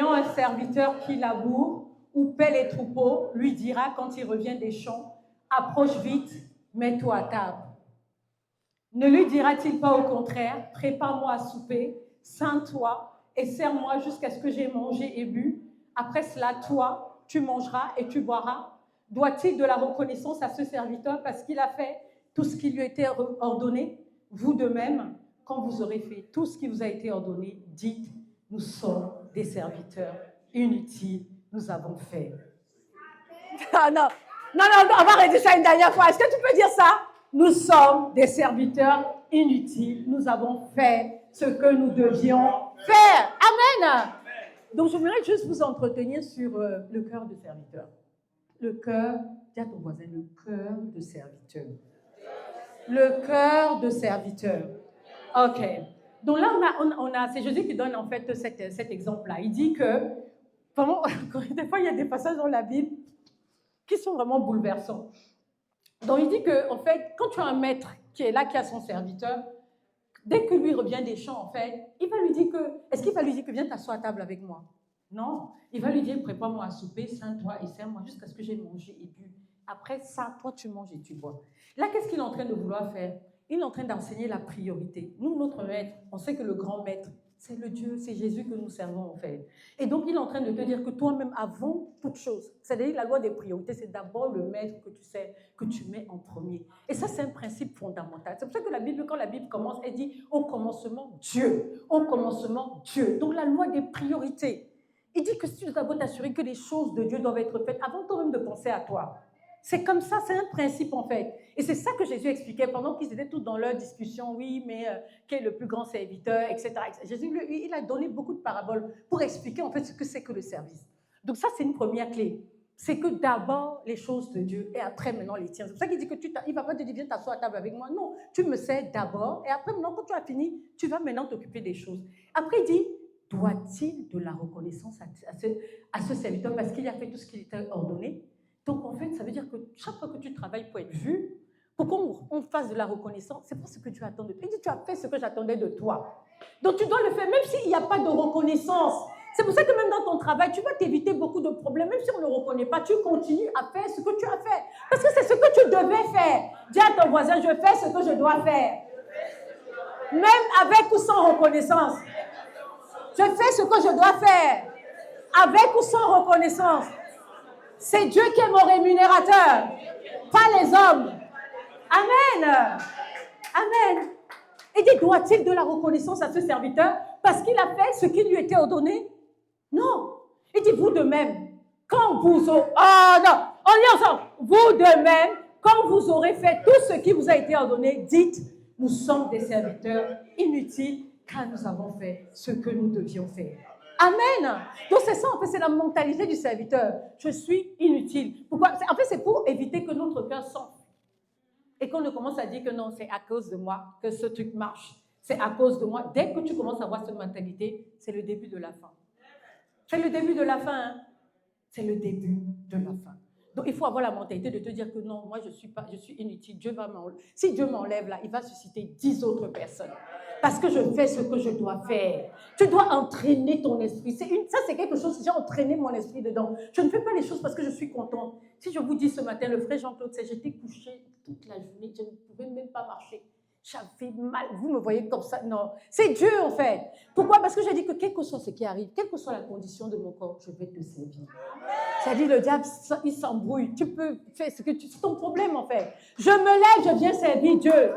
ayant un serviteur qui laboure ou paie les troupeaux, lui dira quand il revient des champs, approche vite, mets-toi à table. Ne lui dira-t-il pas au contraire, prépare-moi à souper, ceins-toi et sers-moi jusqu'à ce que j'ai mangé et bu. Après cela, toi, tu mangeras et tu boiras. Doit-il de la reconnaissance à ce serviteur parce qu'il a fait tout ce qui lui était ordonné? Vous de même, quand vous aurez fait tout ce qui vous a été ordonné, dites, nous sommes des serviteurs inutiles, nous avons fait. Ah non, on va redire ça une dernière fois. Est-ce que tu peux dire ça? Nous sommes des serviteurs inutiles, nous avons fait ce que nous devions faire. Amen. Donc je voudrais juste vous entretenir sur le cœur de serviteur. Le cœur, dis à ton voisin, le cœur de serviteur. Le cœur de serviteur. Ok. Donc là, c'est Jésus qui donne en fait cet exemple-là. Il dit que, vraiment, des fois, il y a des passages dans la Bible qui sont vraiment bouleversants. Donc il dit que, en fait, quand tu as un maître qui est là, qui a son serviteur, dès que lui revient des champs, en fait, il va lui dire que, est-ce qu'il va lui dire que viens t'asseoir à table avec moi? Non, il va lui dire prépare-moi à souper, ceins-toi et sers-moi jusqu'à ce que j'ai mangé et bu. Après ça, toi tu manges et tu bois. Là, qu'est-ce qu'il est en train de vouloir faire? Il est en train d'enseigner la priorité. Nous, notre maître, on sait que le grand maître, c'est le Dieu, c'est Jésus que nous servons en fait. Et donc, il est en train de te dire que toi-même, avant toute chose, c'est-à-dire la loi des priorités, c'est d'abord le maître que tu sais, que tu mets en premier. Et ça, c'est un principe fondamental. C'est pour ça que la Bible, quand la Bible commence, elle dit au commencement, Dieu. Au commencement, Dieu. Donc, la loi des priorités. Il dit que si tu dois t'assurer que les choses de Dieu doivent être faites avant toi-même de penser à toi. C'est comme ça, c'est un principe en fait. Et c'est ça que Jésus expliquait pendant qu'ils étaient tous dans leur discussion. Oui, mais quel est le plus grand serviteur, etc. Jésus, lui, il a donné beaucoup de paraboles pour expliquer en fait ce que c'est que le service. Donc ça, c'est une première clé. C'est que d'abord les choses de Dieu et après maintenant les tiennes. C'est pour ça qu'il dit que il ne va pas te dire viens t'asseoir à table avec moi. Non, tu me sers d'abord et après maintenant quand tu as fini, tu vas maintenant t'occuper des choses. Après il dit, doit-il de la reconnaissance à ce serviteur parce qu'il a fait tout ce qu'il était ordonné? Donc, en fait, ça veut dire que chaque fois que tu travailles pour être vu, pour qu'on fasse de la reconnaissance, c'est pas ce que tu attends de toi. Il dit, tu as fait ce que j'attendais de toi. Donc, tu dois le faire, même s'il n'y a pas de reconnaissance. C'est pour ça que même dans ton travail, tu vas t'éviter beaucoup de problèmes. Même si on ne le reconnaît pas, tu continues à faire ce que tu as fait. Parce que c'est ce que tu devais faire. Dis à ton voisin, je fais ce que je dois faire. Même avec ou sans reconnaissance. Je fais ce que je dois faire. Avec ou sans reconnaissance. C'est Dieu qui est mon rémunérateur, pas les hommes. Amen. Amen. Et dit, doit-il de la reconnaissance à ce serviteur parce qu'il a fait ce qui lui était ordonné? Non. Il dit, vous de même, quand vous aurez... Ah non, on lit ensemble. Vous de même, quand vous aurez fait tout ce qui vous a été ordonné, dites, nous sommes des serviteurs inutiles car nous avons fait ce que nous devions faire. Amen. Donc c'est ça, en fait, c'est la mentalité du serviteur. Je suis inutile. Pourquoi? En fait, c'est pour éviter que notre cœur s'enfle. Et qu'on ne commence à dire que non, c'est à cause de moi que ce truc marche. C'est à cause de moi. Dès que tu commences à avoir cette mentalité, c'est le début de la fin. C'est le début de la fin. Hein? C'est le début de la fin. Donc il faut avoir la mentalité de te dire que non, moi je suis inutile. Dieu va m'enlever. Si Dieu m'enlève là, il va susciter 10 autres personnes. Parce que je fais ce que je dois faire. Tu dois entraîner ton esprit. Ça, c'est quelque chose, j'ai entraîné mon esprit dedans. Je ne fais pas les choses parce que je suis contente. Si je vous dis ce matin, le frère Jean-Claude, j'étais couchée toute la journée, je ne pouvais même pas marcher. J'avais mal. Vous me voyez comme ça? Non. C'est Dieu, en fait. Pourquoi? Parce que j'ai dit que quel que soit ce qui arrive, quelle que soit la condition de mon corps, je vais te servir. C'est-à-dire, le diable, il s'embrouille. Tu peux faire ce que tu... C'est ton problème, en fait. Je me lève, je viens servir Dieu.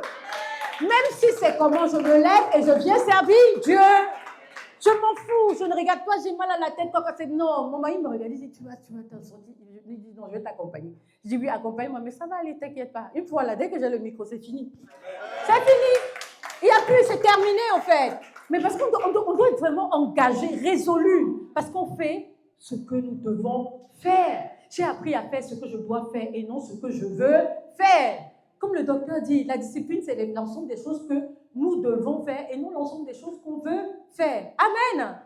Même si c'est comment je me lève et je viens servir Dieu. Je m'en fous, je ne regarde pas, j'ai mal à la tête. Quand c'est... Non, mon mari me regarde, il dit, tu vas t'en sortir. Il dit, non, je vais t'accompagner. Je dis, oui, accompagne-moi, mais ça va aller, t'inquiète pas. Une fois là, dès que j'ai le micro, c'est fini. C'est fini. Il n'y a plus, c'est terminé en fait. Mais parce qu'on doit être vraiment engagé, résolu. Parce qu'on fait ce que nous devons faire. J'ai appris à faire ce que je dois faire et non ce que je veux faire. Comme le docteur dit, la discipline, c'est l'ensemble des choses que nous devons faire et non l'ensemble des choses qu'on veut faire. Amen.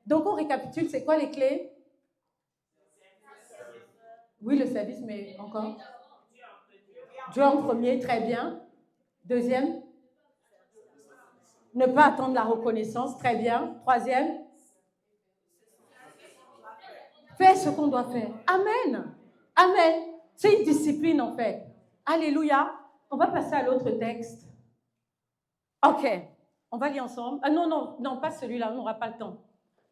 Donc, on récapitule, c'est quoi les clés? Oui, le service, mais encore? Dieu en premier, très bien. Deuxième? Ne pas attendre la reconnaissance, très bien. Troisième? Fais ce qu'on doit faire. Amen. Amen. C'est une discipline en fait. Alléluia. On va passer à l'autre texte. Ok. On va lire ensemble. Ah non, pas celui-là, on n'aura pas le temps.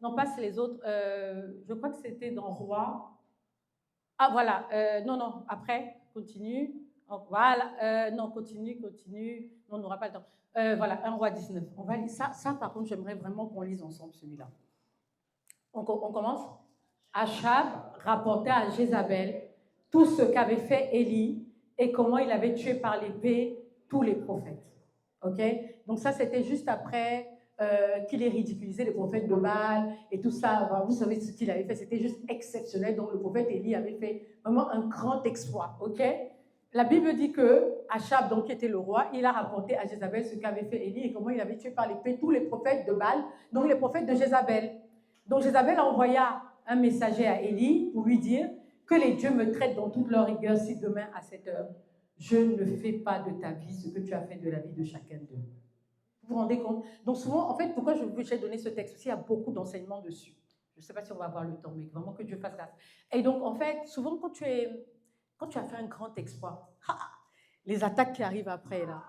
Non, pas les autres. Je crois que c'était dans Roi. Ah, voilà. Non, après, continue. Oh, voilà. Non, continue. Non, on n'aura pas le temps. Voilà, 1 Roi 19. On va lire ça, par contre, j'aimerais vraiment qu'on lise ensemble celui-là. On commence. Achab rapportait à Jézabel tout ce qu'avait fait Élie et comment il avait tué par l'épée tous les prophètes. Ok? Donc ça, c'était juste après qu'il ait ridiculisé les prophètes de Baal et tout ça. Vous savez ce qu'il avait fait, c'était juste exceptionnel. Donc le prophète Élie avait fait vraiment un grand exploit. Ok? La Bible dit que Achab, donc qui était le roi, il a rapporté à Jézabel ce qu'avait fait Élie et comment il avait tué par l'épée tous les prophètes de Baal, donc les prophètes de Jézabel. Donc Jézabel envoya un messager à Élie pour lui dire que les dieux me traitent dans toute leur rigueur si demain à cette heure, je ne fais pas de ta vie ce que tu as fait de la vie de chacun d'eux. Vous vous rendez compte? Donc souvent, en fait, pourquoi j'ai donné ce texte aussi, il y a beaucoup d'enseignements dessus. Je ne sais pas si on va avoir le temps, mais vraiment que Dieu fasse grâce. Et donc, en fait, souvent, quand tu as fait un grand exploit, les attaques qui arrivent après, là,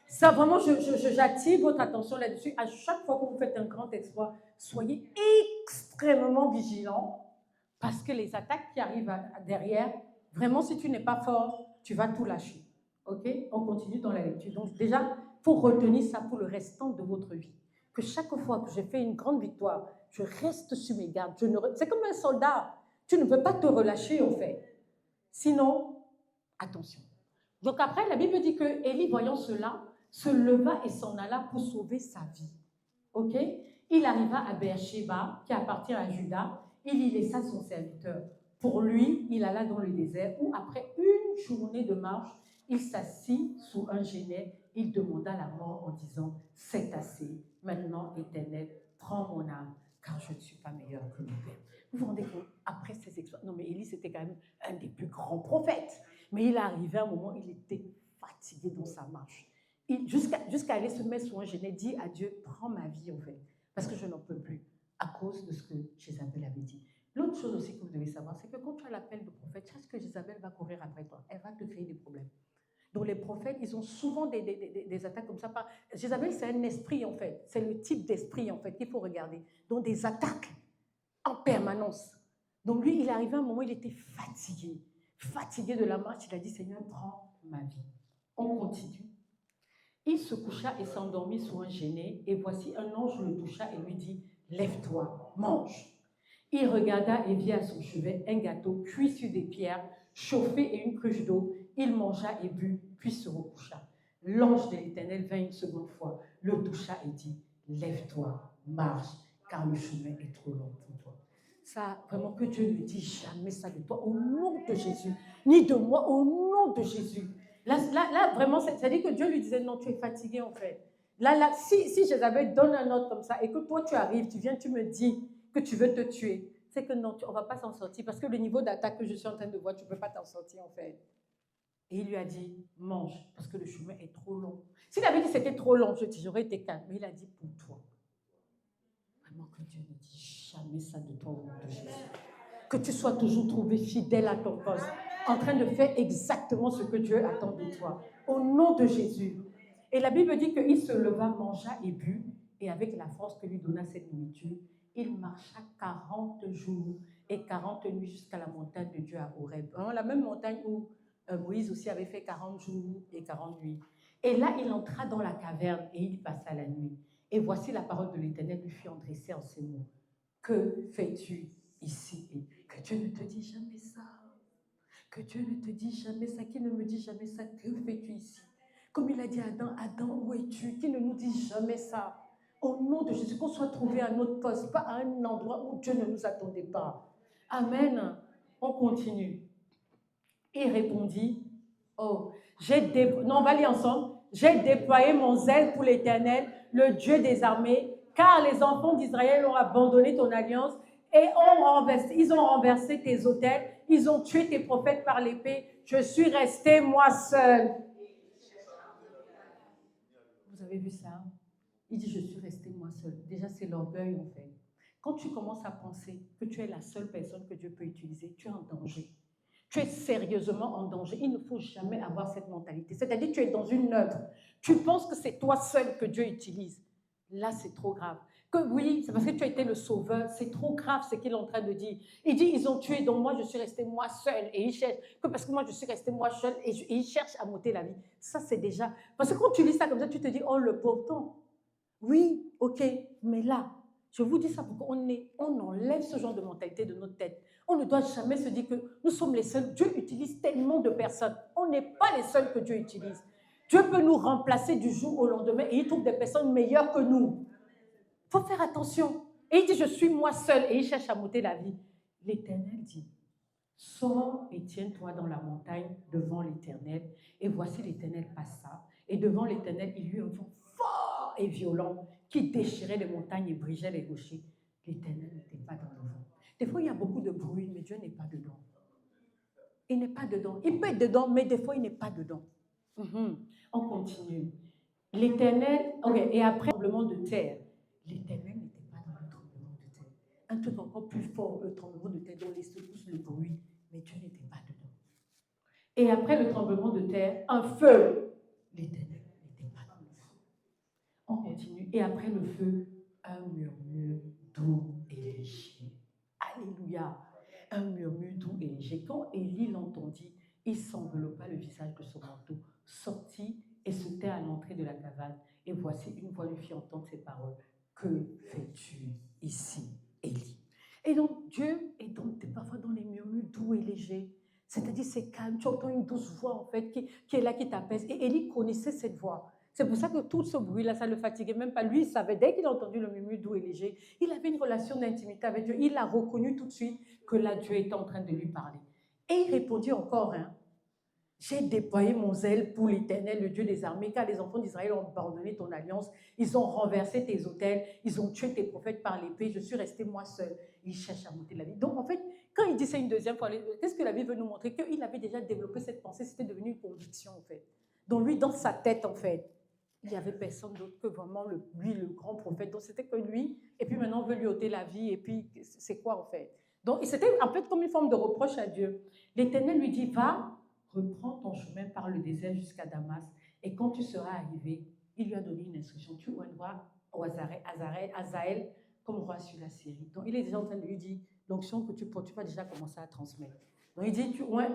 ça, vraiment, j'attire votre attention là-dessus. À chaque fois que vous faites un grand exploit, soyez extrêmement vigilants parce que les attaques qui arrivent derrière, vraiment, si tu n'es pas fort, tu vas tout lâcher. OK? On continue dans la lecture. Donc, déjà, il faut retenir ça pour le restant de votre vie. Que chaque fois que j'ai fait une grande victoire, je reste sur mes gardes. C'est comme un soldat. Tu ne peux pas te relâcher, en fait. Sinon, attention. Donc après, la Bible dit que Élie, voyant cela, se leva et s'en alla pour sauver sa vie. Ok? Il arriva à Beersheba, qui appartient à Juda. Il y laissa son serviteur. Pour lui, il alla dans le désert où, après une journée de marche, il s'assit sous un genêt. Il demanda la mort en disant « C'est assez. Maintenant, Éternel, prends mon âme, car je ne suis pas meilleur que mon père. » Vous vous rendez compte? Après ces exploits, non mais Élie, c'était quand même un des plus grands prophètes. Mais il est arrivé à un moment où il était fatigué dans sa marche. Jusqu'à aller se mettre sur un genêt, dit à Dieu, prends ma vie en fait, parce que je n'en peux plus, à cause de ce que Jézabel avait dit. L'autre chose aussi que vous devez savoir, c'est que quand tu as l'appel de prophète, tu sais que Jézabel va courir après toi, elle va te créer des problèmes. Donc les prophètes, ils ont souvent des attaques comme ça. Jézabel, c'est un esprit en fait, c'est le type d'esprit en fait qu'il faut regarder. Donc des attaques en permanence. Donc lui, il est arrivé à un moment où il était fatigué de la marche. Il a dit, Seigneur, prends ma vie. On continue. Il se coucha et s'endormit sur un genêt, et voici un ange le toucha et lui dit, lève-toi, mange. Il regarda et vit à son chevet un gâteau cuit sur des pierres, chauffé et une cruche d'eau. Il mangea et but, puis se recoucha. L'ange de l'Éternel vint une seconde fois, le toucha et dit, lève-toi, marche, car le chemin est trop long pour toi. Ça, vraiment, que Dieu ne dise jamais ça de toi, au nom de Jésus, ni de moi, au nom de Jésus. Là vraiment, c'est-à-dire que Dieu lui disait, non, tu es fatigué en fait. Là, si Jézabel donne un ordre comme ça et que toi tu arrives, tu viens, tu me dis que tu veux te tuer, c'est que non, on ne va pas s'en sortir parce que le niveau d'attaque que je suis en train de voir, tu ne peux pas t'en sortir en fait. Et il lui a dit, mange, parce que le chemin est trop long. S'il avait dit c'était trop long, j'aurais été calme. Mais il a dit pour toi. Vraiment que Dieu ne dise jamais ça de toi au nom de Jésus. Que tu sois toujours trouvé fidèle à ton poste, en train de faire exactement ce que Dieu attend de toi. Au nom de Jésus. Et la Bible dit qu'il se leva, mangea et but, et avec la force que lui donna cette nourriture, il marcha 40 jours et 40 nuits jusqu'à la montagne de Dieu à Horeb. La même montagne où Moïse aussi avait fait 40 jours et 40 nuits. Et là, il entra dans la caverne et il passa la nuit. Et voici la parole de l'Éternel lui fut adressée en ces mots. Que fais-tu ici? Que Dieu ne te dise jamais ça. Que Dieu ne te dise jamais ça. Qu'il ne me dise jamais ça. Que fais-tu ici? Comme il a dit à Adam, Adam, où es-tu? Qu'il ne nous dise jamais ça. Au nom de Jésus, qu'on soit trouvé à notre poste, pas à un endroit où Dieu ne nous attendait pas. Amen. On continue. Il répondit, oh, non, on va lire ensemble. J'ai déployé mon zèle pour l'Éternel, le Dieu des armées, car les enfants d'Israël ont abandonné ton alliance et ils ont renversé tes autels, ils ont tué tes prophètes par l'épée. Je suis resté moi seul. Vous avez vu ça? Il dit, je suis resté moi seul. Déjà, c'est l'orgueil, en fait. Quand tu commences à penser que tu es la seule personne que Dieu peut utiliser, tu es en danger. Tu es sérieusement en danger. Il ne faut jamais avoir cette mentalité. C'est-à-dire que tu es dans une œuvre. Tu penses que c'est toi seul que Dieu utilise. Là, c'est trop grave. Que oui, c'est parce que tu as été le sauveur. C'est trop grave ce qu'il est en train de dire. Il dit, ils ont tué, donc moi, je suis resté moi seul. Et il cherche, que parce que moi, je suis resté moi seul, et il cherche à m'ôter la vie. Ça, c'est déjà... Parce que quand tu lis ça comme ça, tu te dis, oh, le pauvre temps. Oui, ok, mais là, je vous dis ça pour qu'on enlève ce genre de mentalité de notre tête. On ne doit jamais se dire que nous sommes les seuls. Dieu utilise tellement de personnes. On n'est pas les seuls que Dieu utilise. Dieu peut nous remplacer du jour au lendemain et il trouve des personnes meilleures que nous. Il faut faire attention. Et il dit, je suis moi seul et il cherche à m'ôter la vie. L'Éternel dit, sors et tiens-toi dans la montagne devant l'Éternel. Et voici l'Éternel passa. Et devant l'Éternel, il y eut un vent fort et violent qui déchirait les montagnes et brisait les rochers. L'Éternel n'était pas dans le vent. Des fois, il y a beaucoup de bruit, mais Dieu n'est pas dedans. Il n'est pas dedans. Il peut être dedans, mais des fois, il n'est pas dedans. On continue. L'Éternel, okay, et après le tremblement de terre, l'Éternel n'était pas dans le tremblement de terre. Un truc encore plus fort, le tremblement de terre, dont les secousses, le bruit, mais Dieu n'était pas dedans. Et après le tremblement de terre, un feu, l'Éternel n'était pas dans le feu. On continue. Et après le feu, un murmure doux et léger. Alléluia. Un murmure doux et léger. Quand Élie l'entendit, il s'enveloppa le visage de son manteau, sortit et se tait à l'entrée de la cabane. Et voici, une voix lui fit entendre ces paroles. Que fais-tu ici, Élie? Et donc, Dieu est parfois dans les murmures doux et légers. C'est-à-dire, c'est calme. Tu entends une douce voix, en fait, qui est là, qui t'apaise. Et Élie connaissait cette voix. C'est pour ça que tout ce bruit-là, ça ne le fatiguait même pas. Lui, il savait, dès qu'il a entendu le murmure doux et léger, il avait une relation d'intimité avec Dieu. Il a reconnu tout de suite que là, Dieu était en train de lui parler. Et il répondit encore, j'ai déployé mon zèle pour l'Éternel, le Dieu des armées, car les enfants d'Israël ont abandonné ton alliance, ils ont renversé tes autels, ils ont tué tes prophètes par l'épée, je suis resté moi seul. Il cherche à monter la vie. Donc en fait, quand il dit ça une deuxième fois, qu'est-ce que la Bible veut nous montrer? Qu'il avait déjà développé cette pensée, c'était devenu une conviction en fait. Donc lui, dans sa tête en fait, il n'y avait personne d'autre que vraiment lui, le grand prophète. Donc c'était que lui, et puis maintenant on veut lui ôter la vie, et puis c'est quoi en fait? Donc c'était un peu comme une forme de reproche à Dieu. L'Éternel lui dit, va, reprends ton chemin par le désert jusqu'à Damas, et quand tu seras arrivé, il lui a donné une instruction, tu oindras Azaël comme roi sur la Syrie. Donc il est déjà en train de lui dire, l'onction que tu portes, tu vas déjà commencer à transmettre. Donc il dit, tu oins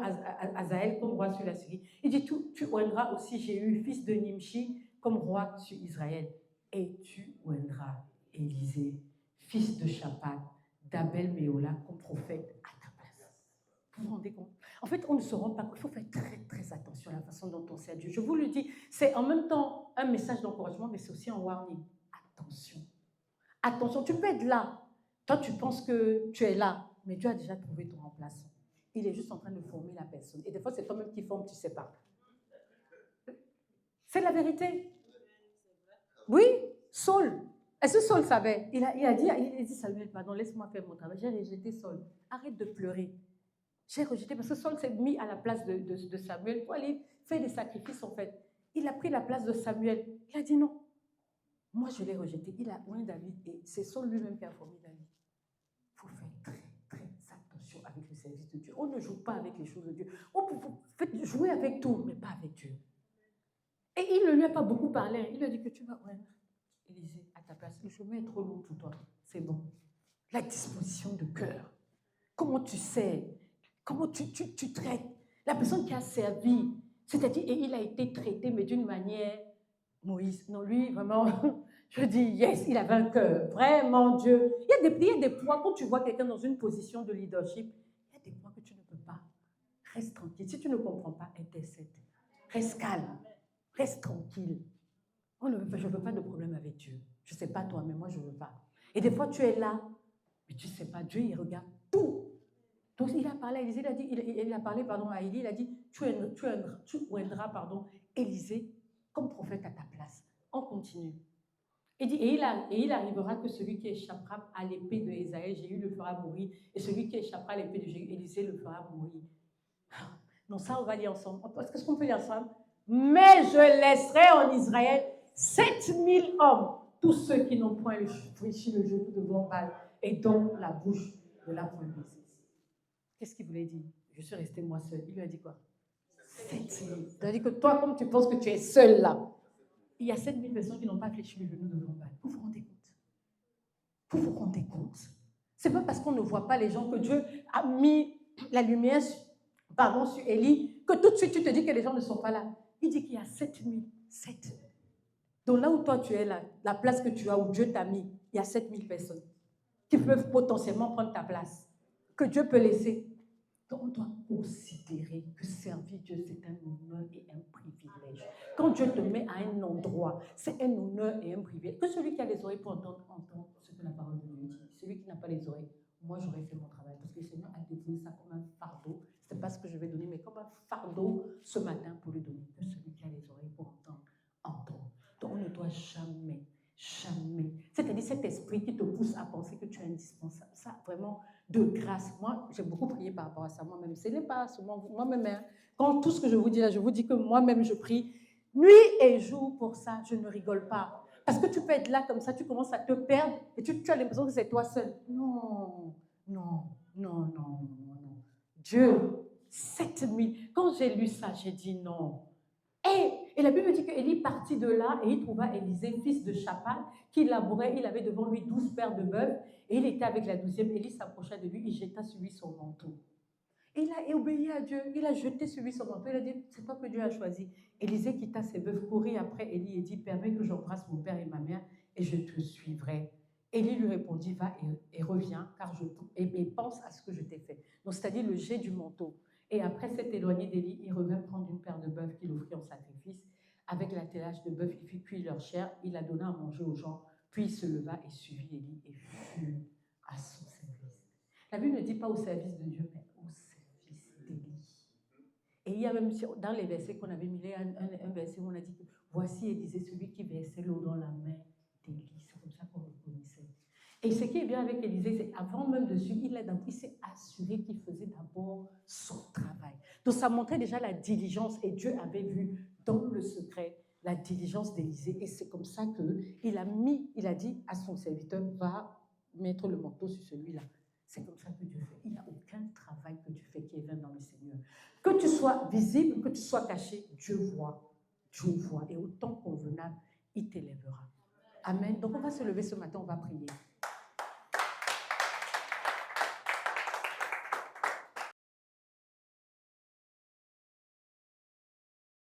Azaël comme roi sur la Syrie. Il dit, tu oindras aussi Jéhu, fils de Nimshi, comme roi sur Israël. Et tu oindras Élisée, fils de Shaphat, d'Abel Méola, comme prophète à ta place. Vous vous rendez compte? En fait, on ne se rend pas compte. Il faut faire très, très attention à la façon dont on sert Dieu. Je vous le dis, c'est en même temps un message d'encouragement, mais c'est aussi un warning. Attention. Attention, tu peux être là. Toi, tu penses que tu es là, mais Dieu a déjà trouvé ton remplaçant. Il est juste en train de former la personne. Et des fois, c'est toi-même qui forme, tu ne sais pas. C'est la vérité. Oui, Saul. Est-ce que Saul savait? Il a dit, Samuel, pardon, laisse-moi faire mon travail. J'ai rejeté Saul. Arrête de pleurer. J'ai rejeté parce que Saul s'est mis à la place de Samuel pour aller faire des sacrifices en fait. Il a pris la place de Samuel. Il a dit non. Moi, je l'ai rejeté. Il a oint David et c'est Saul lui-même qui a formé David. Il faut faire très, très attention avec le service de Dieu. On ne joue pas avec les choses de Dieu. On peut jouer avec tout, mais pas avec Dieu. Et il ne lui a pas beaucoup parlé. Il lui a dit que tu vas oindre Élisée à ta place. Le chemin est trop long pour toi. C'est bon. La disposition de cœur. Comment tu sais? Comment tu traites la personne qui a servi? C'est-à-dire, et il a été traité, mais d'une manière, Moïse, non, lui, vraiment, je dis, yes, il avait un cœur, vraiment, Dieu. Il y a des points, quand tu vois quelqu'un dans une position de leadership, il y a des points que tu ne peux pas. Reste tranquille. Si tu ne comprends pas, intercède. Reste calme. Reste tranquille. Je ne veux pas de problème avec Dieu. Je ne sais pas toi, mais moi, je ne veux pas. Et des fois, tu es là, mais tu ne sais pas, Dieu, il regarde tout. Donc, il a parlé à Élisée, il a parlé à Élie, il a dit, tu oindras Élisée comme prophète à ta place. On continue. Il dit, et il arrivera que celui qui échappera à l'épée de Ésaïe, Jéhu le fera mourir, et celui qui échappera à l'épée de Jéhu, Élisée le fera mourir. Donc ça, on va lire ensemble. Qu'est-ce qu'on peut lire ensemble? Mais je laisserai en Israël 7000 hommes tous ceux qui n'ont point fléchi le genou devant Baal et dont la bouche ne l'a point baisé. Qu'est-ce qu'il voulait dire? Je suis restée moi seule. Il lui a dit quoi? 7000. C'est-à-dire que toi, comme tu penses que tu es seule là, il y a 7000 personnes qui n'ont pas fléchi le genou devant Baal. Vous vous rendez compte? Vous vous rendez compte? C'est pas parce qu'on ne voit pas les gens que Dieu a mis la lumière sur Élie que tout de suite tu te dis que les gens ne sont pas là. Il dit qu'il y a 7000. Donc là où toi tu es là, la place que tu as, où Dieu t'a mis, il y a 7000 personnes qui peuvent potentiellement prendre ta place, que Dieu peut laisser. Donc on doit considérer que servir Dieu, c'est un honneur et un privilège. Quand Dieu te met à un endroit, c'est un honneur et un privilège. Que celui qui a les oreilles pour entendre ce que la parole de Dieu dit. Celui qui n'a pas les oreilles, moi j'aurais fait mon travail. Parce que le Seigneur a défini ça comme un fardeau. Ce n'est pas ce que je vais donner, mais comme un fardeau ce matin pour lui donner. Que celui qui a les oreilles pour entendre, entendre. Donc on ne doit jamais, c'est-à-dire cet esprit qui te pousse à penser que tu es indispensable. Ça, vraiment, de grâce. Moi, j'ai beaucoup prié par rapport à ça moi-même. Ce n'est pas seulement moi-même. Hein. Quand tout ce que je vous dis là, je vous dis que moi-même, je prie nuit et jour pour ça. Je ne rigole pas. Parce que tu peux être là comme ça, tu commences à te perdre et tu as l'impression que c'est toi seul. Non. Dieu, 7000. Quand j'ai lu ça, j'ai dit non. Et la Bible dit qu'Élie partit de là et il trouva Élisée, fils de Shaphat, qui labourait. Il avait devant lui 12 paires de bœufs et il était avec la 12e. Élie s'approcha de lui, il jeta sur lui son manteau. Et il a obéi à Dieu, il a jeté sur lui son manteau. Il a dit, c'est toi que Dieu a choisi. Élisée quitta ses bœufs, courut après Élie et dit, permets que j'embrasse mon père et ma mère et je te suivrai. Élie lui répondit, va et reviens, et pense à ce que je t'ai fait. Donc c'est-à-dire le jet du manteau. Et après s'être éloigné d'Élie, il revint prendre une paire de bœufs qu'il offrit en sacrifice. Avec l'attelage de bœufs, il fit cuire leur chair, il la donna à manger aux gens, puis il se leva et suivit Élie et fut à son service. La Bible ne dit pas au service de Dieu, mais au service d'Élie. Et il y a même dans les versets qu'on avait mis, un verset où on a dit que voici Élisée, celui qui versait l'eau dans la main d'Élie. C'est comme ça qu'on le connaissait. Et ce qui est bien avec Élisée, c'est avant même de suivre, il s'est assuré qu'il faisait d'abord son travail. Donc ça montrait déjà la diligence et Dieu avait vu dans le secret la diligence d'Élisée. Et c'est comme ça qu'il a dit à son serviteur, va mettre le manteau sur celui-là. C'est comme ça que Dieu fait. Il n'y a aucun travail que tu fais qui est vain dans le Seigneur. Que tu sois visible, que tu sois caché, Dieu voit. Dieu voit. Et au temps convenable, il t'élèvera. Amen. Donc on va se lever ce matin, on va prier.